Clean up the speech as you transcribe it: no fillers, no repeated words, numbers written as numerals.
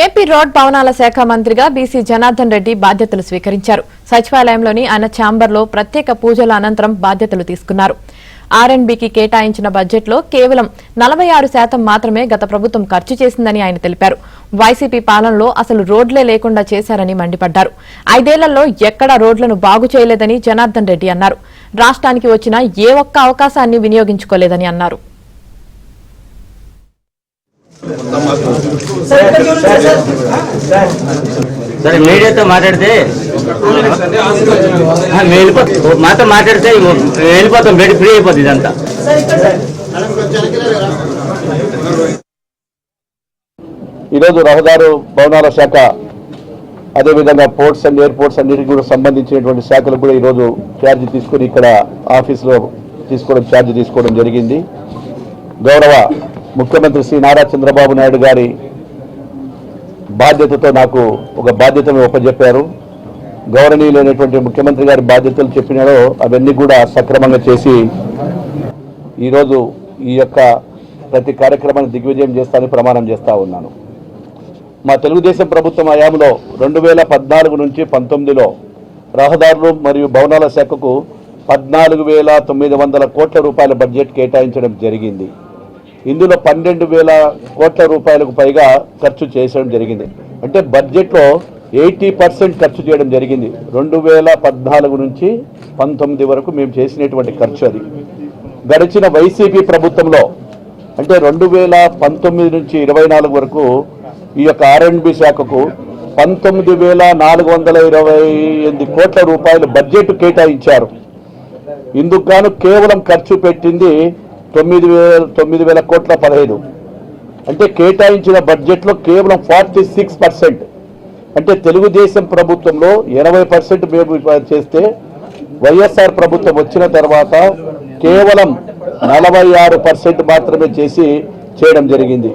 AP road భవనాల శాఖ మంత్రిగా బీసీ జనార్దన్ రెడ్డి బాధ్యతలు స్వీకరించారు. సచివాలయంలోని ఆయన ఛాంబర్లో ప్రత్యేక పూజల అనంతరం బాధ్యతలు తీసుకున్నారు. ఆర్ఎండ్బీకి కేటాయించిన బడ్జెట్లో కేవలం 46% మాత్రమే గత ప్రభుత్వం ఖర్చు చేసిందని ఆయన తెలిపారు. వైసీపీ పాలనలో అసలు రోడ్లే లేకుండా చేశారని మండిపడ్డారు. 5 ఏళ్లలో ఎక్కడా రోడ్లను బాగు చేయలేదని జనార్దన్ రెడ్డి అన్నారు. రాష్ట్రానికి వచ్చిన ఏ ఒక్క అవకాశాన్ని వినియోగించుకోలేదని అన్నారు. సరే మీడియాతో మాట్లాడితే మాతో మాట్లాడితే వెళ్ళిపోతాం, బయట ఫ్రీ అయిపోతుంది ఇదంతా. ఈరోజు రహదారు భవనాల శాఖ అదేవిధంగా పోర్ట్స్ అండ్ ఎయిర్పోర్ట్స్ అన్నిటికీ కూడా సంబంధించినటువంటి శాఖలు కూడా ఈరోజు ఛార్జ్ తీసుకొని ఇక్కడ ఆఫీసులో ఛార్జ్ తీసుకోవడం జరిగింది. గౌరవ ముఖ్యమంత్రి శ్రీ నారా చంద్రబాబు నాయుడు గారి బాధ్యతతో నాకు ఒక బాధ్యతను ఒప్పజెప్పారు. గౌరవనీయులైనటువంటి ముఖ్యమంత్రి గారి బాధ్యతలు చెప్పినారో అవన్నీ కూడా సక్రమంగా చేసి ఈరోజు ఈ యొక్క ప్రతి కార్యక్రమాన్ని దిగ్విజయం చేస్తానని ప్రమాణం చేస్తూ ఉన్నాను. మా తెలుగుదేశం ప్రభుత్వం హయాంలో 2014 నుంచి 19లో రహదారులు మరియు భవనాల శాఖకు 14,900 కోట్ల రూపాయల బడ్జెట్ కేటాయించడం జరిగింది. ఇందులో 12,000 కోట్ల రూపాయలకు పైగా ఖర్చు చేయడం జరిగింది. అంటే బడ్జెట్లో 80% ఖర్చు చేయడం జరిగింది. 2014 నుంచి 19 వరకు మేము చేసినటువంటి ఖర్చు అది. గడిచిన వైసీపీ ప్రభుత్వంలో అంటే 2019 నుంచి 24 వరకు ఈ యొక్క ఆర్ఎండ్బి శాఖకు 19,428 కోట్ల రూపాయలు బడ్జెట్ కేటాయించారు. ఇందుకు గాను కేవలం ఖర్చు పెట్టింది 9,000 కోట్ల 15. అంటే కేటాయించిన బడ్జెట్లో కేవలం 46%. అంటే తెలుగుదేశం ప్రభుత్వంలో 80% మేము చేస్తే వైఎస్ఆర్ ప్రభుత్వం వచ్చిన తర్వాత కేవలం 46% మాత్రమే చేయడం జరిగింది.